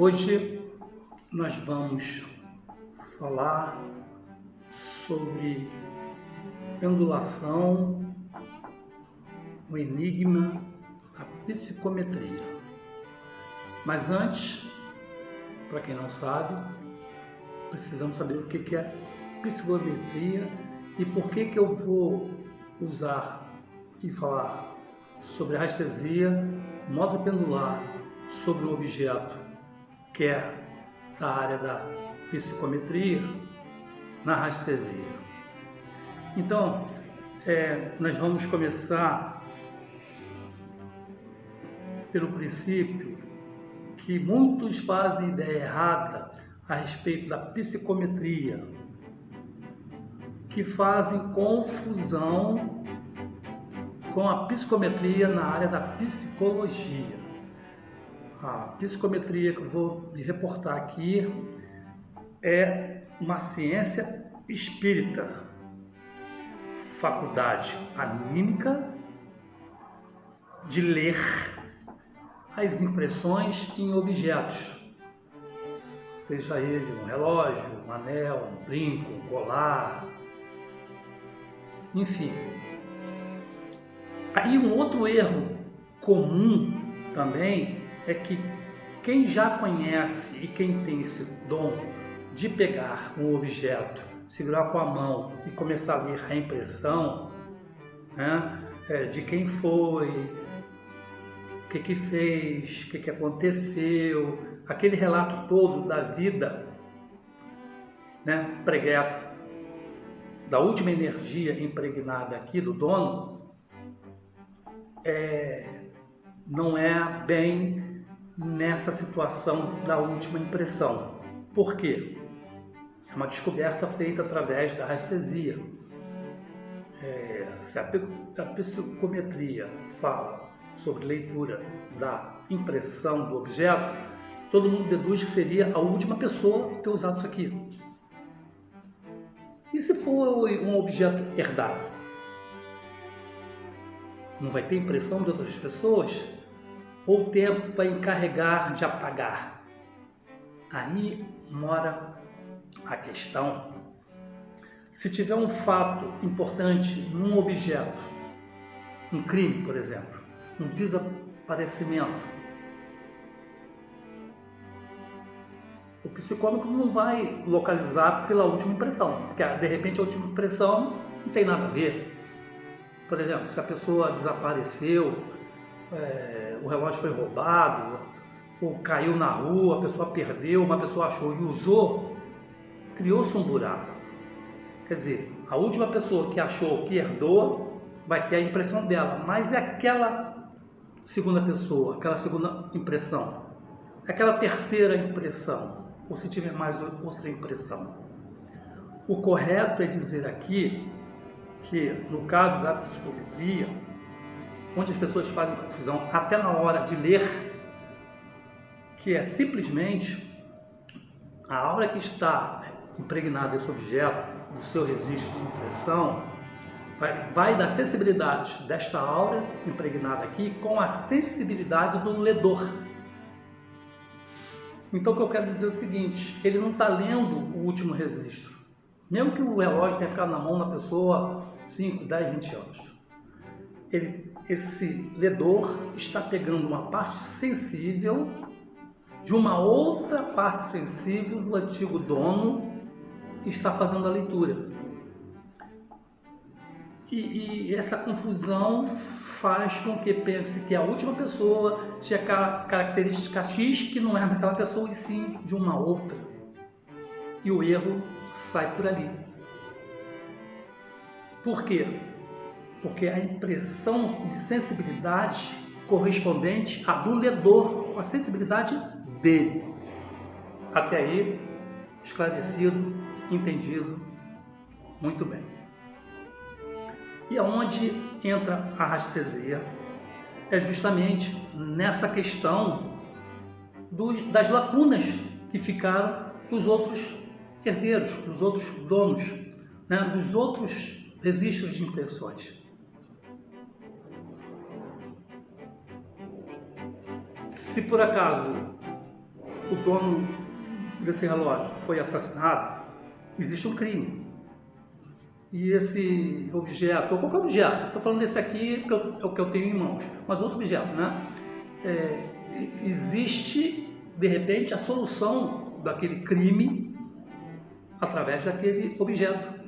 Hoje nós vamos falar sobre pendulação, o enigma da psicometria. Mas antes, para quem não sabe, precisamos saber o que é psicometria e por que eu vou usar e falar sobre a rastresia, modo pendular, sobre o objeto que é da área da psicometria na rastresia. Então, nós vamos começar pelo princípio que muitos fazem ideia errada a respeito da psicometria, que fazem confusão com a psicometria na área da psicologia. A psicometria que eu vou me reportar aqui é uma ciência espírita, faculdade anímica de ler as impressões em objetos, seja ele um relógio, um anel, um brinco, um colar, enfim. Aí um outro erro comum também é que quem já conhece e quem tem esse dom de pegar um objeto, segurar com a mão e começar a ler a impressão, né, de quem foi, o que fez, o que aconteceu, aquele relato todo da vida, né, pregressa, da última energia impregnada aqui do dono, não é bem nessa situação da última impressão. Por quê? É uma descoberta feita através da restesia. Se a psicometria fala sobre leitura da impressão do objeto, todo mundo deduz que seria a última pessoa a ter usado isso aqui. E se for um objeto herdado? Não vai ter impressão de outras pessoas? Ou o tempo vai encarregar de apagar? Aí mora a questão. Se tiver um fato importante num objeto, um crime, por exemplo, um desaparecimento, o psicólogo não vai localizar pela última impressão, porque de repente a última impressão não tem nada a ver. Por exemplo, se a pessoa desapareceu, o relógio foi roubado, ou caiu na rua, a pessoa perdeu, uma pessoa achou e usou, criou-se um buraco. Quer dizer, a última pessoa que achou, que herdou, vai ter a impressão dela, mas é aquela segunda pessoa, aquela segunda impressão, aquela terceira impressão, ou se tiver mais outra impressão. O correto é dizer aqui que, no caso da psicometria, onde as pessoas fazem confusão até na hora de ler, que é simplesmente a aura que está impregnada desse objeto, do seu registro de impressão, vai da sensibilidade desta aura impregnada aqui com a sensibilidade do ledor. Então o que eu quero dizer é o seguinte, ele não está lendo o último registro, mesmo que o relógio tenha ficado na mão da pessoa 5, 10, 20 anos. Esse ledor está pegando uma parte sensível de uma outra parte sensível do antigo dono que está fazendo a leitura. E essa confusão faz com que pense que a última pessoa tinha característica X que não é daquela pessoa e sim de uma outra. E o erro sai por ali. Por quê? Porque a impressão de sensibilidade correspondente à do ledor, a sensibilidade dele. Até aí, esclarecido, entendido, muito bem. E aonde entra a rastresia? É justamente nessa questão das lacunas que ficaram dos outros herdeiros, dos outros donos, né, dos outros registros de impressões. Se por acaso o dono desse relógio foi assassinado, existe um crime. E esse objeto, ou qualquer objeto, estou falando desse aqui que é o que eu tenho em mãos, mas outro objeto, né? Existe, de repente, a solução daquele crime através daquele objeto.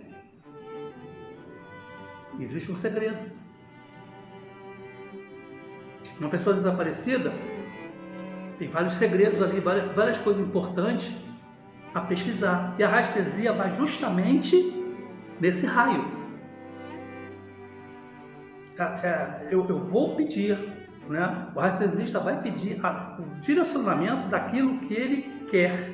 Existe um segredo. Uma pessoa desaparecida tem vários segredos ali, várias coisas importantes a pesquisar. E a rastresia vai justamente nesse raio. Eu vou pedir né, o radiestesista vai pedir o direcionamento daquilo que ele quer,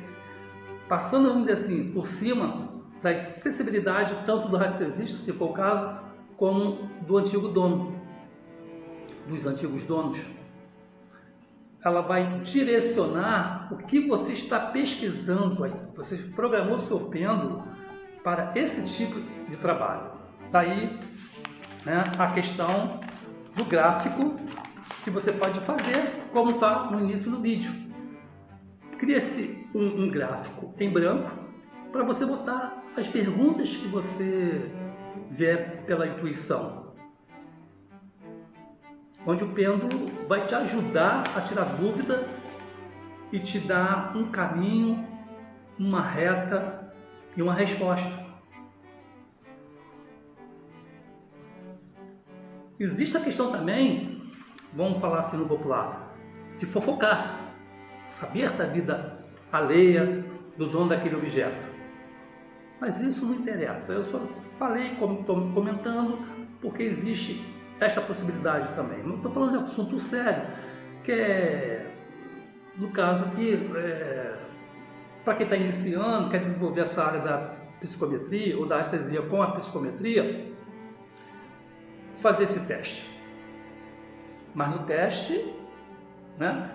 passando, vamos dizer assim, por cima da sensibilidade tanto do radiestesista, se for o caso, como do antigo dono, dos antigos donos. Ela vai direcionar o que você está pesquisando aí. Você programou seu pêndulo para esse tipo de trabalho. Daí, né, a questão do gráfico que você pode fazer, como está no início do vídeo. Cria-se um gráfico em branco para você botar as perguntas que você vê pela intuição, onde o pêndulo vai te ajudar a tirar dúvida e te dar um caminho, uma reta e uma resposta. Existe a questão também, vamos falar assim no popular, de fofocar, saber da vida alheia do dono daquele objeto. Mas isso não interessa, eu só falei, como estou comentando, porque existe esta possibilidade também. Não estou falando de um assunto sério, que é, no caso aqui, para quem está iniciando, quer desenvolver essa área da psicometria ou da anestesia com a psicometria, fazer esse teste. Mas no teste, né,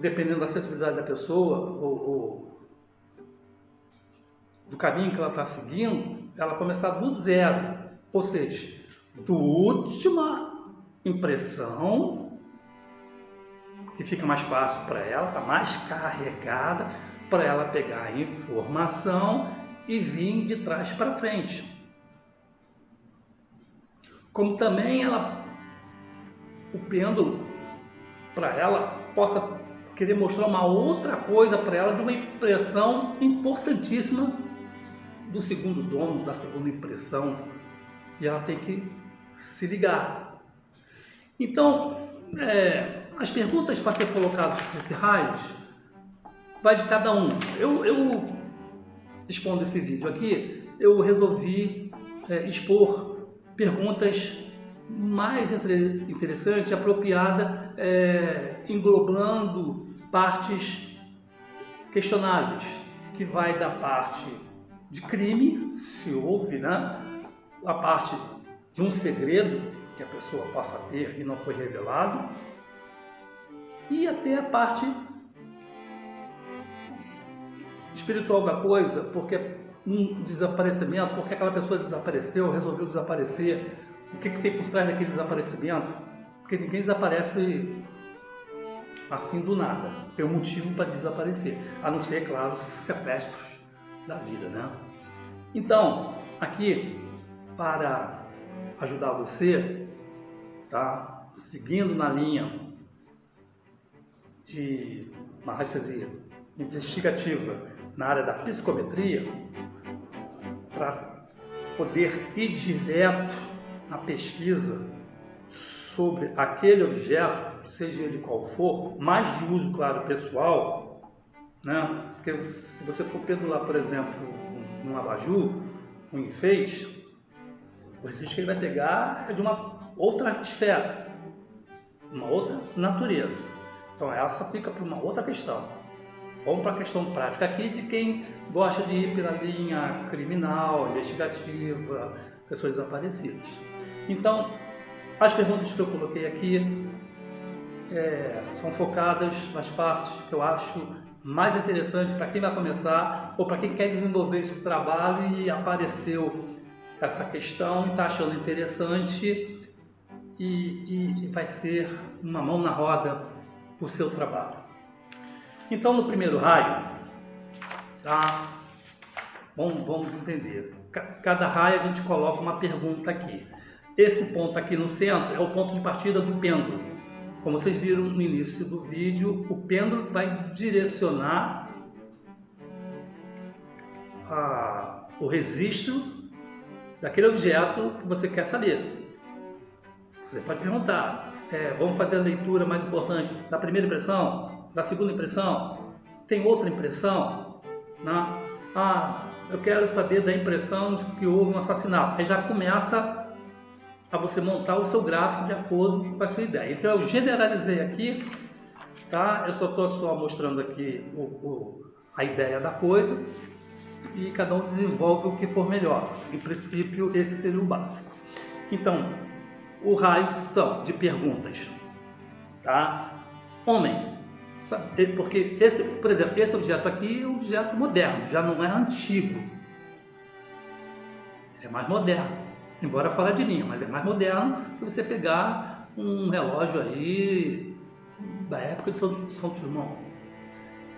dependendo da sensibilidade da pessoa ou do caminho que ela está seguindo, ela começar do zero, ou seja, da última impressão, que fica mais fácil para ela, está mais carregada para ela pegar a informação e vir de trás para frente. Como também o pêndulo, para ela, possa querer mostrar uma outra coisa para ela, de uma impressão importantíssima do segundo dono, da segunda impressão, e ela tem que se ligar. Então, as perguntas para ser colocadas nesse raio vai de cada um. Eu expondo esse vídeo aqui, eu resolvi expor perguntas mais interessantes, apropriadas, englobando partes questionáveis, que vai da parte de crime, se houve, né, a parte de um segredo que a pessoa possa ter e não foi revelado, e até a parte espiritual da coisa, porque um desaparecimento, porque aquela pessoa desapareceu, resolveu desaparecer, o que tem por trás daquele desaparecimento, porque ninguém desaparece assim do nada, tem um motivo para desaparecer, a não ser, claro, sequestros da vida, né? Então, aqui, para ajudar você, tá? Seguindo na linha de uma radiestesia investigativa na área da psicometria, para poder ir direto na pesquisa sobre aquele objeto, seja ele qual for, mais de uso, claro, pessoal, né? Porque se você for pendular, por exemplo, um abajur, um enfeite, o registro que ele vai pegar é de uma outra esfera, uma outra natureza. Então essa fica para uma outra questão. Vamos para a questão prática aqui de quem gosta de ir pela linha criminal, investigativa, pessoas desaparecidas. Então, as perguntas que eu coloquei aqui são focadas nas partes que eu acho mais interessantes para quem vai começar ou para quem quer desenvolver esse trabalho e apareceu essa questão e está achando interessante e vai ser uma mão na roda para o seu trabalho. Então, no primeiro raio, tá? Vamos entender. Cada raio a gente coloca uma pergunta aqui. Esse ponto aqui no centro é o ponto de partida do pêndulo. Como vocês viram no início do vídeo, o pêndulo vai direcionar o registro daquele objeto que você quer saber. Você pode perguntar, vamos fazer a leitura mais importante da primeira impressão? Da segunda impressão? Tem outra impressão? Né? Eu quero saber da impressão de que houve um assassinato. Aí já começa a você montar o seu gráfico de acordo com a sua ideia. Então eu generalizei aqui, tá? Eu só estou mostrando aqui a ideia da coisa e cada um desenvolve o que for melhor. Em princípio, esse seria o básico. Então, o raio são de perguntas, tá? Homem, sabe? Porque por exemplo, esse objeto aqui é um objeto moderno, já não é antigo. Ele é mais moderno, embora fora de linha, mas é mais moderno que você pegar um relógio aí da época de São Timão.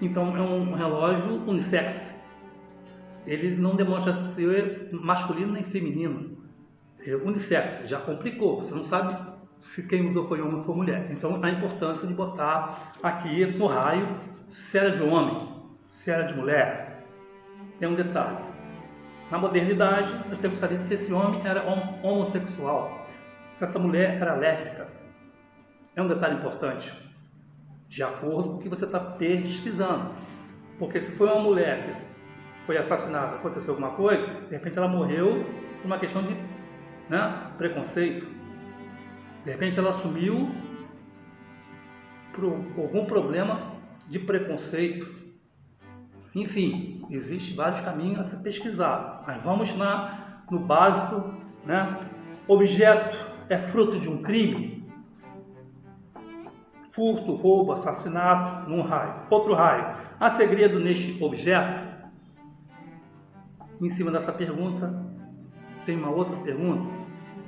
Então é um relógio unissex. Ele não demonstra ser masculino nem feminino. É unissex, já complicou. Você não sabe se quem usou foi homem ou foi mulher. Então a importância de botar aqui no raio se era de homem, se era de mulher. Tem um detalhe. Na modernidade, nós temos que saber se esse homem era homossexual, se essa mulher era lésbica. É um detalhe importante, de acordo com o que você está pesquisando. Porque se foi uma mulher que foi assassinada, aconteceu alguma coisa, de repente ela morreu por uma questão de preconceito. De repente ela assumiu por algum problema de preconceito. Enfim, existem vários caminhos a ser pesquisado, mas vamos no básico, né? Objeto é fruto de um crime? Furto, roubo, assassinato, num raio. Outro raio. Há segredo neste objeto? Em cima dessa pergunta, tem uma outra pergunta.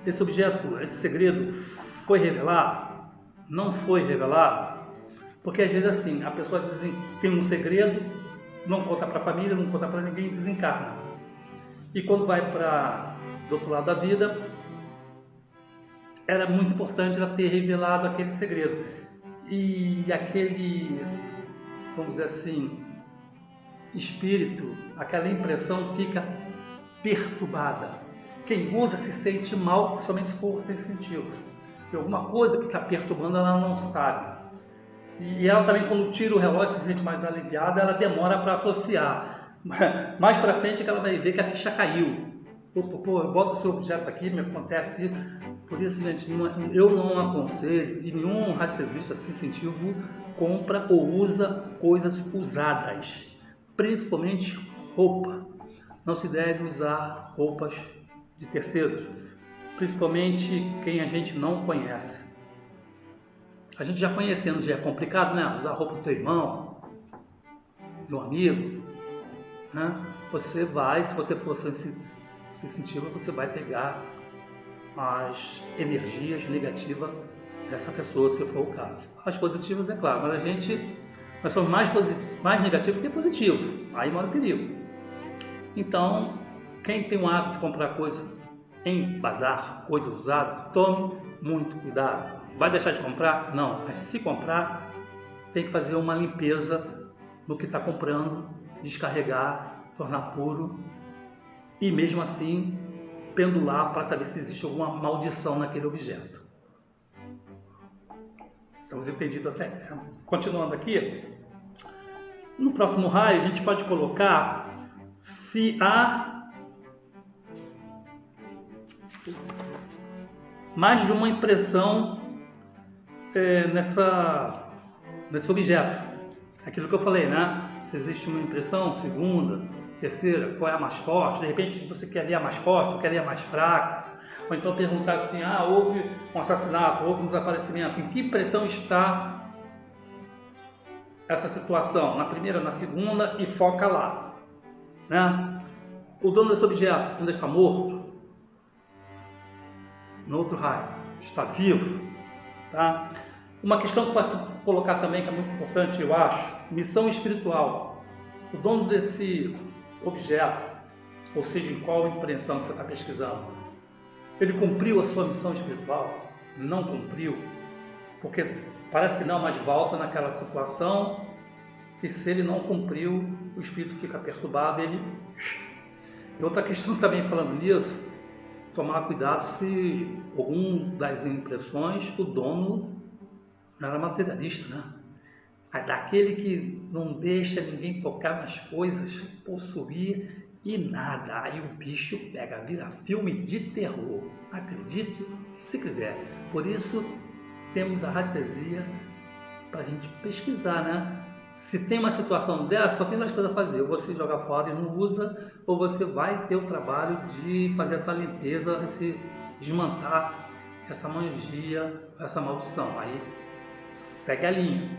Esse objeto, esse segredo foi revelado? Não foi revelado? Porque às vezes assim, a pessoa tem um segredo, não conta para a família, não conta para ninguém, desencarna. E quando vai para do outro lado da vida, era muito importante ela ter revelado aquele segredo. E aquele, vamos dizer assim, espírito, aquela impressão fica perturbada. Quem usa se sente mal somente se for sensitivo. Tem alguma coisa que está perturbando, ela não sabe. E ela também, quando tira o relógio, se sente mais aliviada, ela demora para associar. Mais para frente é que ela vai ver que a ficha caiu. Bota o seu objeto aqui, me acontece isso. Por isso, gente, eu não aconselho, e nenhum radiologista sensitivo compra ou usa coisas usadas. Principalmente roupa. Não se deve usar roupas de terceiros. Principalmente quem a gente não conhece. A gente já conhecendo já é complicado, né? Usar roupa do teu irmão, de um amigo, né? Você vai, se você for sensitivo, você vai pegar as energias negativas dessa pessoa, se for o caso. As positivas, é claro, mas nós somos mais negativos que positivos. Aí mora o perigo. Então, quem tem o hábito de comprar coisa em bazar, coisa usada, tome muito cuidado. Vai deixar de comprar? Não, mas se comprar, tem que fazer uma limpeza no que está comprando, descarregar, tornar puro e mesmo assim pendular para saber se existe alguma maldição naquele objeto. Estamos entendidos até. Continuando aqui, no próximo raio a gente pode colocar se há mais de uma impressão nesse objeto. Aquilo que eu falei, né? Se existe uma impressão, segunda, terceira, qual é a mais forte? De repente você quer ver a mais forte, ou quer ver a mais fraca. Ou então perguntar assim, houve um assassinato, houve um desaparecimento. Em que impressão está essa situação? Na primeira, na segunda, e foca lá. Né? O dono desse objeto ainda está morto? No outro raio, está vivo? Tá? Uma questão que posso colocar também, que é muito importante, eu acho, missão espiritual. O dono desse objeto, ou seja, em qual impressão que você está pesquisando, ele cumpriu a sua missão espiritual? Não cumpriu? Porque parece que não, mas volta naquela situação que se ele não cumpriu, o espírito fica perturbado. E outra questão também falando nisso, tomar cuidado se algum das impressões o dono não era materialista, né? Daquele que não deixa ninguém tocar nas coisas, possuir e nada, aí o bicho pega, vira filme de terror, acredite se quiser. Por isso temos a radiestesia para a gente pesquisar, né? Se tem uma situação dessa, só tem duas coisas a fazer: ou você joga fora e não usa, ou você vai ter o trabalho de fazer essa limpeza, desmantar essa magia, essa maldição. Aí segue a linha.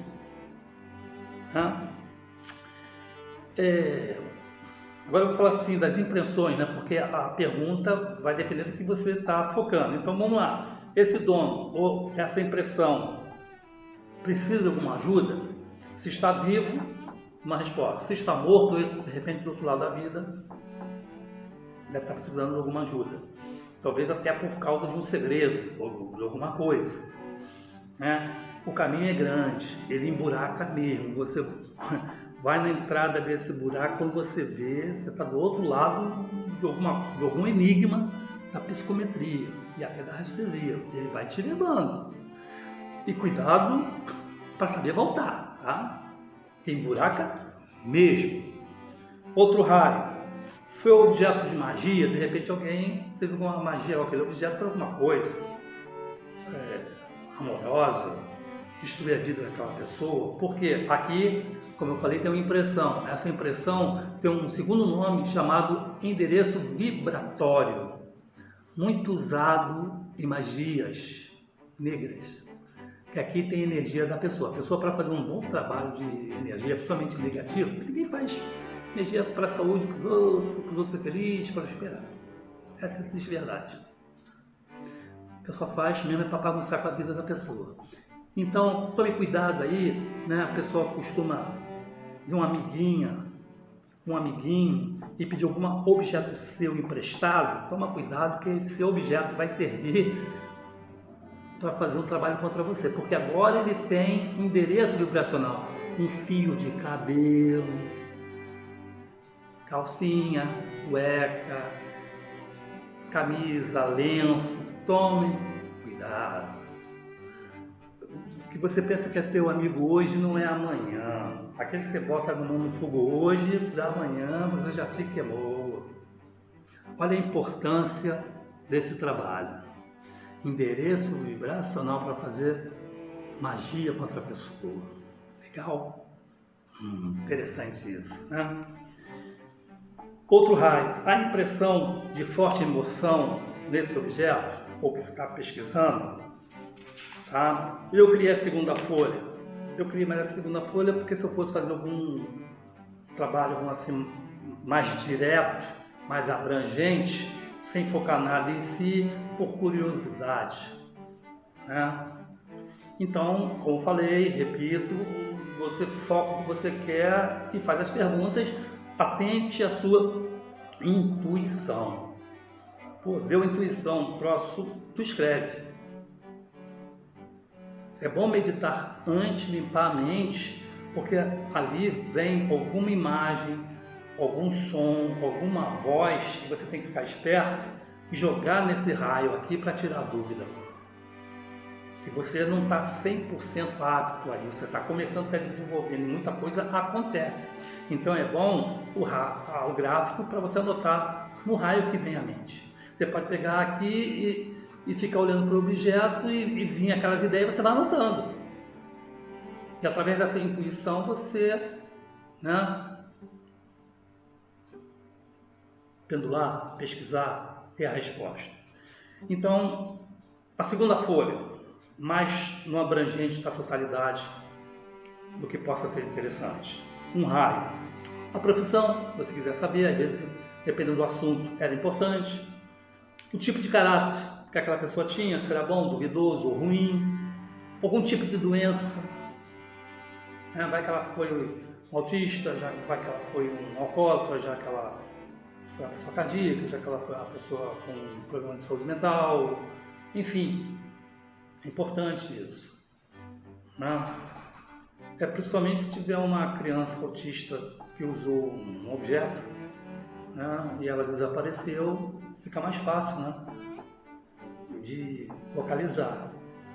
Agora eu vou falar assim das impressões, né? Porque a pergunta vai depender do que você está focando. Então vamos lá. Esse dono ou essa impressão precisa de alguma ajuda? Se está vivo, uma resposta. Se está morto, de repente do outro lado da vida, deve estar precisando de alguma ajuda. Talvez até por causa de um segredo ou de alguma coisa, né? O caminho é grande, ele emburaca mesmo. Você vai na entrada desse buraco, quando você vê, você está do outro lado de algum enigma da psicometria e até da radiestesia. Ele vai te levando. E cuidado para saber voltar, tá? Que emburaca mesmo. Outro raio. Foi objeto de magia, de repente alguém fez alguma magia com aquele objeto para alguma coisa amorosa, destruir a vida daquela pessoa, porque aqui, como eu falei, tem uma impressão. Essa impressão tem um segundo nome chamado endereço vibratório, muito usado em magias negras, que aqui tem energia da pessoa. A pessoa, para fazer um bom trabalho de energia, principalmente negativa, ninguém faz energia para a saúde, para os outros ser felizes, para prosperar. Essa é a triste verdade. A pessoa faz mesmo para bagunçar com a vida da pessoa. Então, tome cuidado aí, né? A pessoa costuma de uma amiguinha, um amiguinho, e pedir algum objeto seu emprestado. Toma cuidado que esse objeto vai servir para fazer um trabalho contra você, porque agora ele tem endereço vibracional, um fio de cabelo, calcinha, cueca, camisa, lenço. Tome cuidado. O que você pensa que é teu amigo hoje não é amanhã. Aquele que você bota a mão no fogo hoje, da manhã você já se queimou. Olha a importância desse trabalho. Endereço vibracional para fazer magia contra a pessoa. Legal? Interessante isso, né? Outro raio. A impressão de forte emoção nesse objeto, ou que você está pesquisando, tá? Eu criei a segunda folha. Eu criei mais a segunda folha porque se eu fosse fazer algum trabalho, vamos assim, mais direto, mais abrangente, sem focar nada em si, por curiosidade, né? Então, como falei, repito, você foca o que você quer e faz as perguntas, atente à sua intuição. Pô, deu intuição, troço, tu escreve. É bom meditar antes, limpar a mente, porque ali vem alguma imagem, algum som, alguma voz, que você tem que ficar esperto e jogar nesse raio aqui para tirar a dúvida. E você não está 100% apto a isso, você está começando a desenvolver, muita coisa acontece. Então é bom o gráfico para você anotar no raio que vem à mente. Você pode pegar aqui e ficar olhando para o objeto e vir aquelas ideias, você vai anotando. E através dessa intuição você, né, pendular, pesquisar, ter a resposta. Então, a segunda folha, mais no abrangente da totalidade do que possa ser interessante. Um raio. A profissão, se você quiser saber, às vezes, dependendo do assunto, era importante. O tipo de caráter que aquela pessoa tinha, se era bom, duvidoso ou ruim. Algum tipo de doença. Vai que ela foi um autista, já vai que ela foi um alcoólatra, já que ela foi uma pessoa cardíaca, já que ela foi uma pessoa com problema de saúde mental. Enfim, é importante isso. Principalmente se tiver uma criança autista que usou um objeto, né, e ela desapareceu, fica mais fácil, né, de localizar.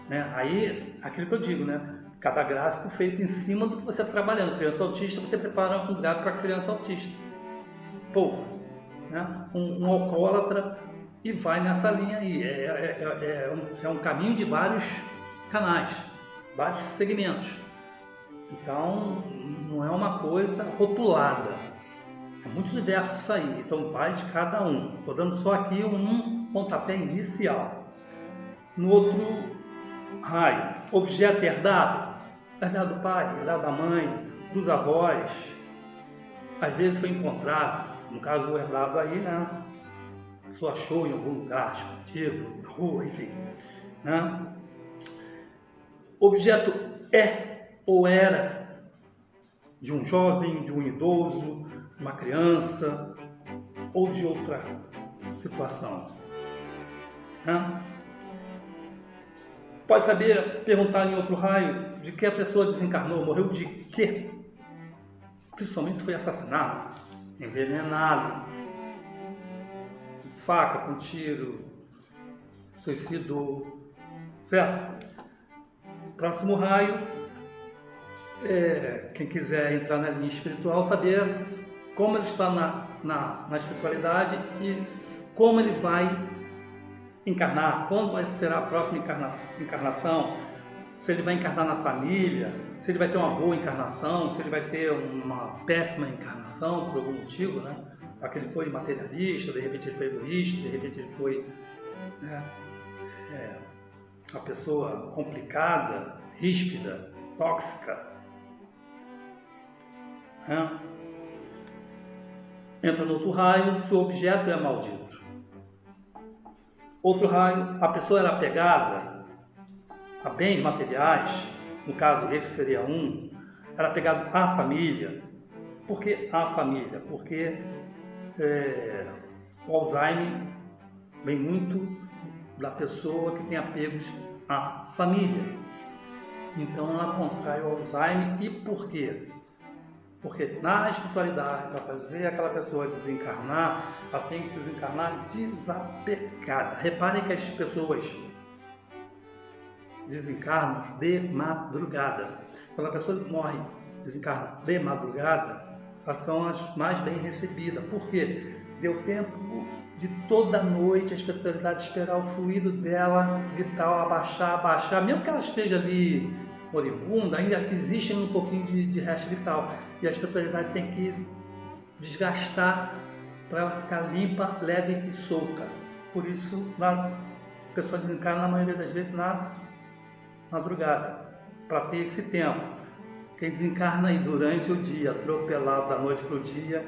Né? Aí, aquilo que eu digo, né, cada gráfico feito em cima do que você está trabalhando. Criança autista, você prepara um gráfico para criança autista. Pô, né? Um alcoólatra e vai nessa linha aí. É um caminho de vários canais, vários segmentos. Então, não é uma coisa rotulada. É muito diverso isso aí. Então, vai de cada um. Estou dando só aqui um pontapé inicial. No outro raio, objeto herdado. Herdado do pai, herdado da mãe, dos avós. Às vezes foi encontrado, no caso do herdado aí, né? A pessoa achou em algum lugar, escondido, na rua, enfim. Né? Objeto é ou era de um jovem, de um idoso, de uma criança ou de outra situação. Né? Pode saber, perguntar em outro raio de que a pessoa desencarnou, morreu de quê? Principalmente se foi assassinado, envenenado, faca com tiro, suicidou, certo? Próximo raio, quem quiser entrar na linha espiritual, saber como ele está na espiritualidade e como ele vai encarnar, quando vai ser a próxima encarnação, se ele vai encarnar na família, se ele vai ter uma boa encarnação, se ele vai ter uma péssima encarnação por algum motivo, né? Porque ele foi materialista, de repente ele foi egoísta, de repente ele foi, né, uma pessoa complicada, ríspida, tóxica. Né? Entra no outro raio se o objeto é maldito. Outro raio, a pessoa era apegada a bens materiais, no caso esse seria um, era apegada à família. Por que à família? Porque o Alzheimer vem muito da pessoa que tem apegos à família. Então ela contrai o Alzheimer. E por quê? Porque na espiritualidade, para fazer aquela pessoa desencarnar, ela tem que desencarnar desapegada. Reparem que as pessoas desencarnam de madrugada. Quando a pessoa morre, desencarna de madrugada, elas são as mais bem recebidas. Por quê? Deu tempo de toda noite a espiritualidade esperar o fluido dela vital abaixar, mesmo que ela esteja ali moribunda, ainda existe um pouquinho de resto vital. E a espiritualidade tem que desgastar para ela ficar limpa, leve e solta. Por isso, a pessoa desencarna na maioria das vezes na madrugada, para ter esse tempo. Quem desencarna aí durante o dia, atropelado da noite para o dia,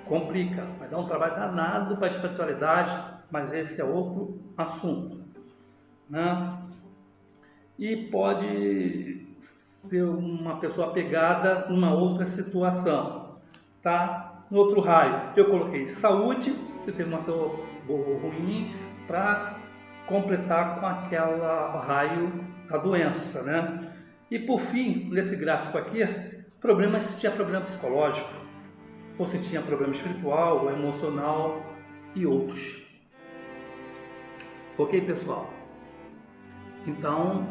complica. Vai dar um trabalho danado para a espiritualidade, mas esse é outro assunto. Né? E pode ser uma pessoa apegada numa outra situação, tá? No outro raio, eu coloquei saúde, se teve uma saúde boa ou ruim, para completar com aquela raio da doença, né? E por fim, nesse gráfico aqui, se tinha problema psicológico, ou se tinha problema espiritual, ou emocional e outros. Ok, pessoal? Então,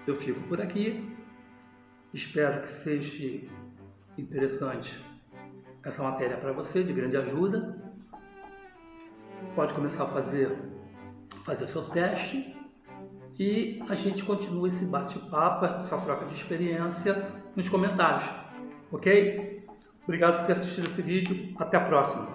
eu fico por aqui. Espero que seja interessante essa matéria para você, de grande ajuda. Pode começar a fazer seu teste e a gente continua esse bate-papo, essa troca de experiência nos comentários. Ok? Obrigado por ter assistido esse vídeo. Até a próxima.